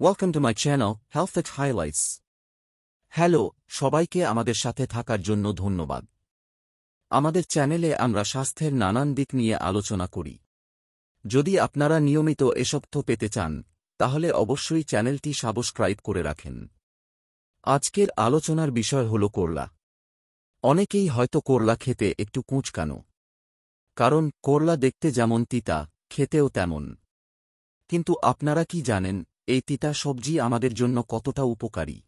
Welcome to my channel, Health Fact Highlights. Hello, সবাইকে আমাদের সাথে থাকার জন্য ধন্যবাদ। আমাদের চ্যানেলে আমরা স্বাস্থ্যের নানান দিক নিয়ে আলোচনা করি। যদি আপনারা নিয়মিত এসব তথ্য পেতে চান, তাহলে অবশ্যই চ্যানেলটি সাবস্ক্রাইব করে রাখেন। আজকের আলোচনার বিষয় হল করলা। অনেকেই হয়তো করলা খেতে একটু কুঁচকানো। কারণ করলা দেখতে যেমন তিতা, খেতেও তেমন। কিন্তু আপনারা কি জানেন, এই তিতা সবজি আমাদের জন্য কতটা উপকারী?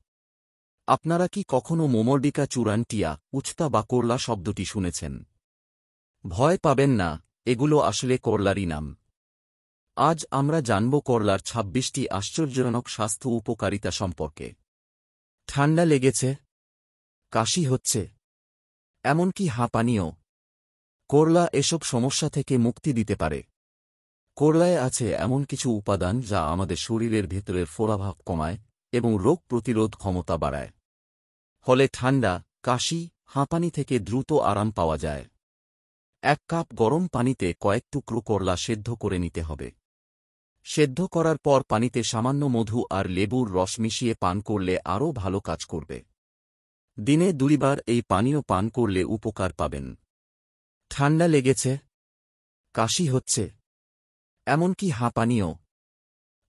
আপনারা কি কখনো মোমরডিকা চূড়ান টিয়া, উছতা বা করলা শব্দটি শুনেছেন? ভয় পাবেন না, এগুলো আসলে করলারই নাম। আজ আমরা জানব করলার ২৬টি আশ্চর্যজনক স্বাস্থ্য উপকারিতা সম্পর্কে। ঠান্ডা লেগেছে? কাশি হচ্ছে? এমনকি হাঁপানিও? করলা এসব সমস্যা থেকে মুক্তি দিতে পারে। করলায় আছে এমন কিছু উপাদান যা আমাদের শরীরের ভেতরের ফোলাভাব কমায় এবং রোগ প্রতিরোধ ক্ষমতা বাড়ায়। ফলে ঠান্ডা, কাশি, হাঁপানি থেকে দ্রুত আরাম পাওয়া যায়। ১ কাপ গরম পানিতে কয়েক টুকরো করলা সেদ্ধ করে নিতে হবে। সেদ্ধ করার পর পানিতে সামান্য মধু আর লেবুর রস মিশিয়ে পান করলে আরও ভালো কাজ করবে। দিনে ২ বার এই পানীয় পান করলে উপকার পাবেন। ঠান্ডা লেগেছে? কাশি হচ্ছে? এমনকি হাঁপানিও?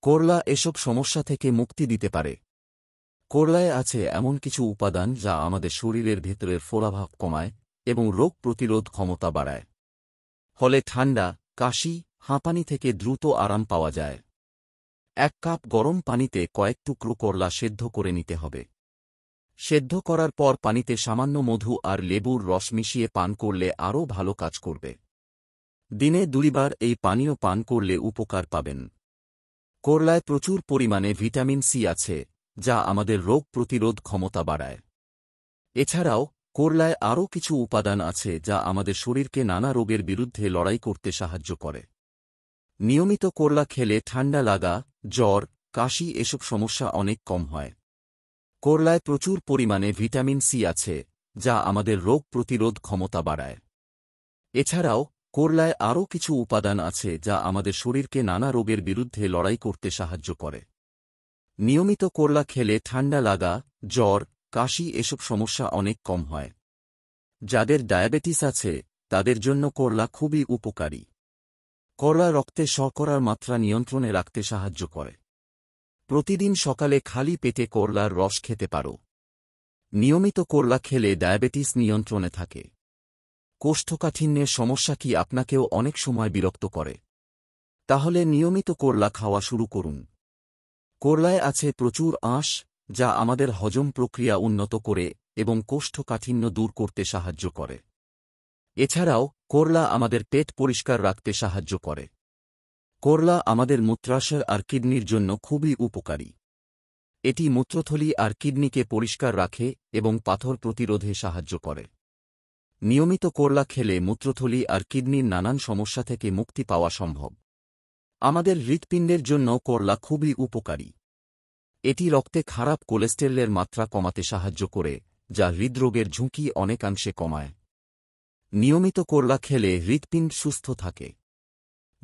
করলা এসব সমস্যা থেকে মুক্তি দিতে পারে। করলায় আছে এমন কিছু উপাদান যা আমাদের শরীরের ভেতরের ফোলাভাব কমায় এবং রোগ প্রতিরোধ ক্ষমতা বাড়ায়। ফলে ঠান্ডা, কাশি, হাঁপানি থেকে দ্রুত আরাম পাওয়া যায়। ১ কাপ গরম পানিতে কয়েক টুকরো করলা সেদ্ধ করে নিতে হবে। সেদ্ধ করার পর পানিতে সামান্য মধু আর লেবুর রস মিশিয়ে পান করলে আরও ভালো কাজ করবে। দিনে ২ বার এই পানীয় পান করলে উপকার পাবেন। করলায় প্রচুর পরিমাণে ভিটামিন সি আছে, যা আমাদের রোগ প্রতিরোধ ক্ষমতা বাড়ায়। এছাড়াও করলায় আরও কিছু উপাদান আছে যা আমাদের শরীরকে নানা রোগের বিরুদ্ধে লড়াই করতে সাহায্য করে। নিয়মিত করলা খেলে ঠান্ডা লাগা, জ্বর, কাশি এসব সমস্যা অনেক কম হয়। করলায় প্রচুর পরিমাণে ভিটামিন সি আছে, যা আমাদের রোগ প্রতিরোধ ক্ষমতা বাড়ায়। এছাড়াও করলায় আরও কিছু উপাদান আছে যা আমাদের শরীরকে নানা রোগের বিরুদ্ধে লড়াই করতে সাহায্য করে। নিয়মিত করলা খেলে ঠান্ডা লাগা, জ্বর, কাশি এসব সমস্যা অনেক কম হয়। যাদের ডায়াবেটিস আছে, তাদের জন্য করলা খুবই উপকারী। করলা রক্তে শর্করার মাত্রা নিয়ন্ত্রণে রাখতে সাহায্য করে। প্রতিদিন সকালে খালি পেটে করলার রস খেতে পারো। নিয়মিত করলা খেলে ডায়াবেটিস নিয়ন্ত্রণে থাকে। কোষ্ঠকাঠিন্যের সমস্যা কি আপনাকেও অনেক সময় বিরক্ত করে? তাহলে নিয়মিত করলা খাওয়া শুরু করুন। করলায় আছে প্রচুর আঁশ, যা আমাদের হজম প্রক্রিয়া উন্নত করে এবং কোষ্ঠকাঠিন্য দূর করতে সাহায্য করে। এছাড়াও করলা আমাদের পেট পরিষ্কার রাখতে সাহায্য করে। করলা আমাদের মূত্রাশয় আর কিডনির জন্য খুবই উপকারী। এটি মূত্রথলি আর কিডনিকে পরিষ্কার রাখে এবং পাথর প্রতিরোধে সাহায্য করে। নিয়মিত করলা খেলে মূত্রথলি আর কিডনির নানান সমস্যা থেকে মুক্তি পাওয়া সম্ভব। আমাদের হৃৎপিণ্ডের জন্য করলা খুবই উপকারী। এটি রক্তে খারাপ কোলেস্টেরলের মাত্রা কমাতে সাহায্য করে, যা হৃদরোগের ঝুঁকি অনেকাংশে কমায়। নিয়মিত করলা খেলে হৃৎপিণ্ড সুস্থ থাকে।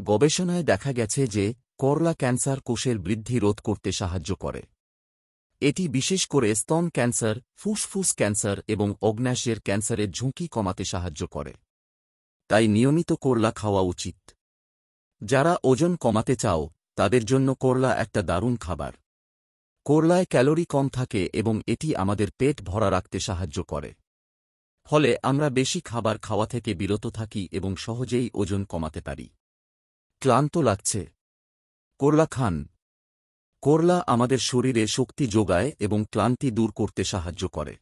গবেষণায় দেখা গেছে যে করলা ক্যান্সার কোষের বৃদ্ধি রোধ করতে সাহায্য করে। এটি বিশেষ করে স্তন ক্যান্সার, ফুসফুস ক্যান্সার এবং অগ্ন্যাশয়ের ক্যান্সারের ঝুঁকি কমাতে সাহায্য করে। তাই নিয়মিত করলা খাওয়া উচিত। যারা ওজন কমাতে চাও, তাদের জন্য করলা একটা দারুণ খাবার। করলায় ক্যালোরি কম থাকে এবং এটি আমাদের পেট ভরা রাখতে সাহায্য করে। ফলে আমরা বেশি খাবার খাওয়া থেকে বিরত থাকি এবং সহজেই ওজন কমাতে পারি। ক্লান্ত লাগছে? করলা খান। করলা আমাদের শরীরে শক্তি যোগায় এবং ক্লান্তি দূর করতে সাহায্য করে।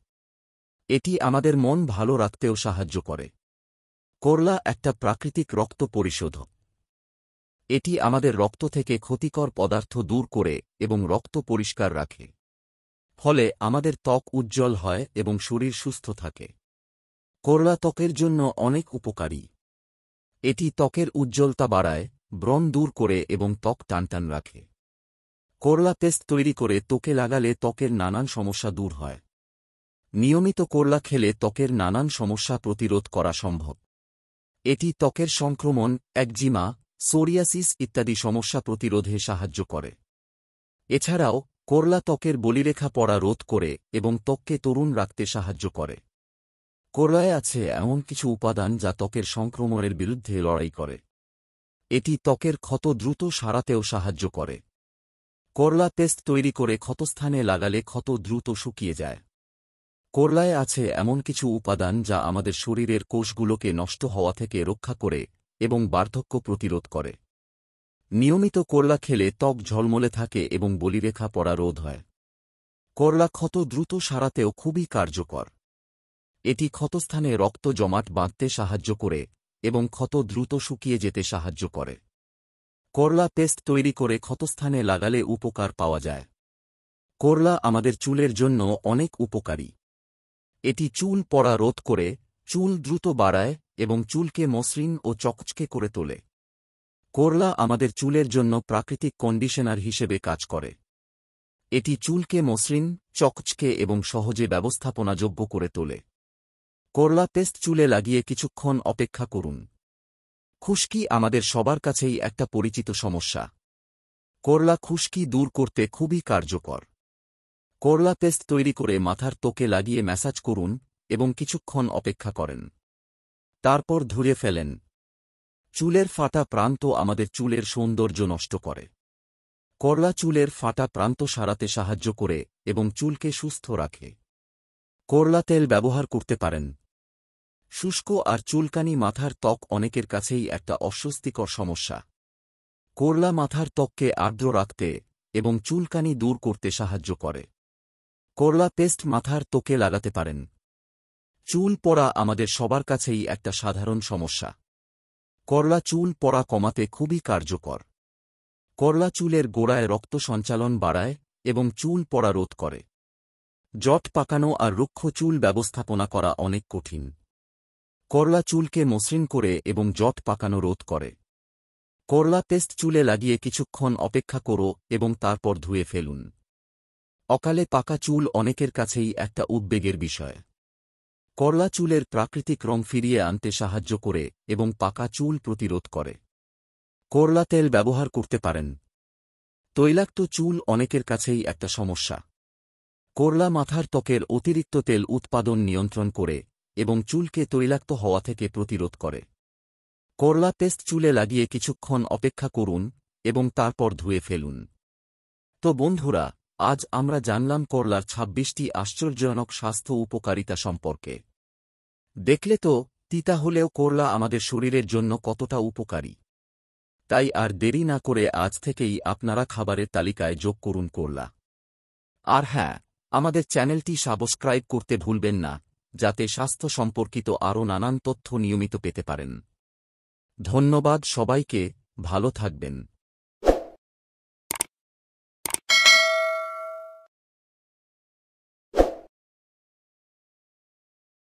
এটি আমাদের মন ভালো রাখতেও সাহায্য করে। করলা একটা প্রাকৃতিক রক্ত পরিশোধক। এটি আমাদের রক্ত থেকে ক্ষতিকর পদার্থ দূর করে এবং রক্ত পরিষ্কার রাখে। ফলে আমাদের ত্বক উজ্জ্বল হয় এবং শরীর সুস্থ থাকে। করলা ত্বকের জন্য অনেক উপকারী। এটি ত্বকের উজ্জ্বলতা বাড়ায়, ব্রণ দূর করে এবং ত্বক টানটান রাখে। করলা পেস্ট তৈরি করে ত্বকে লাগালে ত্বকের নানান সমস্যা দূর হয়। নিয়মিত করলা খেলে ত্বকের নানান সমস্যা প্রতিরোধ করা সম্ভব। এটি ত্বকের সংক্রমণ, একজিমা, সোরিয়াসিস ইত্যাদি সমস্যা প্রতিরোধে সাহায্য করে। এছাড়াও করলা ত্বকের বলিরেখা পড়া রোধ করে এবং ত্বককে তরুণ রাখতে সাহায্য করে। করলায় আছে এমন কিছু উপাদান যা ত্বকের সংক্রমণের বিরুদ্ধে লড়াই করে। এটি ত্বকের ক্ষত দ্রুত সারাতেও সাহায্য করে। করলা পেস্ট তৈরি করে ক্ষতস্থানে লাগালে ক্ষত দ্রুত শুকিয়ে যায়। করলায় আছে এমন কিছু উপাদান যা আমাদের শরীরের কোষগুলোকে নষ্ট হওয়া থেকে রক্ষা করে এবং বার্ধক্য প্রতিরোধ করে। নিয়মিত করলা খেলে ত্বক ঝলমলে থাকে এবং বলিরেখা পড়া রোধ হয়। করলা ক্ষত দ্রুত সারাতেও খুবই কার্যকর। এটি ক্ষতস্থানে রক্ত জমাট বাঁধতে সাহায্য করে এবং ক্ষত দ্রুত শুকিয়ে যেতে সাহায্য করে। করলা পেস্ট তৈরি করে ক্ষতস্থানে লাগালে উপকার পাওয়া যায়। করলা আমাদের চুলের জন্য অনেক উপকারী। এটি চুল পড়া রোধ করে, চুল দ্রুত বাড়ায় এবং চুলকে মসৃণ ও চকচকে করে তোলে। করলা আমাদের চুলের জন্য প্রাকৃতিক কন্ডিশনার হিসেবে কাজ করে। এটি চুলকে মসৃণ, চকচকে এবং সহজে ব্যবস্থাপনাযোগ্য করে তোলে। করলা পেস্ট চুলে লাগিয়ে কিছুক্ষণ অপেক্ষা করুন। খুশকি আমাদের সবার কাছেই একটা পরিচিত সমস্যা। করলা খুশকি দূর করতে খুবই কার্যকর। করলা পেস্ট তৈরি করে মাথার ত্বকে লাগিয়ে ম্যাসাজ করুন এবং কিছুক্ষণ অপেক্ষা করেন। তারপর ধুয়ে ফেলেন। চুলের ফাটা প্রান্ত আমাদের চুলের সৌন্দর্য নষ্ট করে। করলা চুলের ফাটা প্রান্ত সারাতে সাহায্য করে এবং চুলকে সুস্থ রাখে। করলা তেল ব্যবহার করতে পারেন। শুষ্ক আর চুলকানি মাথার ত্বক অনেকের কাছেই একটা অস্বস্তিকর সমস্যা। করলা মাথার ত্বককে আর্দ্র রাখতে এবং চুলকানি দূর করতে সাহায্য করে। করলা পেস্ট মাথার ত্বকে লাগাতে পারেন। চুল পড়া আমাদের সবার কাছেই একটা সাধারণ সমস্যা। করলা চুল পড়া কমাতে খুবই কার্যকর। করলা চুলের গোড়ায় রক্ত সঞ্চালন বাড়ায় এবং চুল পড়া রোধ করে। জট পাকানো আর রুক্ষ চুল ব্যবস্থাপনা করা অনেক কঠিন। করলা চুলকে মসৃণ করে এবং জট পাকানো রোধ করে। করলা পেস্ট চুলে লাগিয়ে কিছুক্ষণ অপেক্ষা করো এবং তারপর ধুয়ে ফেলুন। অকালে পাকা চুল অনেকের কাছেই একটা উদ্বেগের বিষয়। করলা চুলের প্রাকৃতিক রং ফিরিয়ে আনতে সাহায্য করে এবং পাকা চুল প্রতিরোধ করে। করলা তেল ব্যবহার করতে পারেন। তৈলাক্ত চুল অনেকের কাছেই একটা সমস্যা। করলা মাথার ত্বকের অতিরিক্ত তেল উৎপাদন নিয়ন্ত্রণ করে এবং চুলকে তৈলাক্ত হওয়া থেকে প্রতিরোধ করে। করলা পেস্ট চুলে লাগিয়ে কিছুক্ষণ অপেক্ষা করুন এবং তারপর ধুয়ে ফেলুন। তো বন্ধুরা, আজ আমরা জানলাম করলার ২৬টি আশ্চর্যজনক স্বাস্থ্য উপকারিতা সম্পর্কে। দেখলে তো, তিতা হলেও করলা আমাদের শরীরের জন্য কতটা উপকারী। তাই আর দেরি না করে আজ থেকেই আপনারা খাবারের তালিকায় যোগ করুন করলা। আর হ্যাঁ, আমাদের চ্যানেলটি সাবস্ক্রাইব করতে ভুলবেন না, যাতে স্বাস্থ্য সম্পর্কিত আরও নানান তথ্য নিয়মিত পেতে পারেন। ধন্যবাদ সবাইকে, ভালো থাকবেন।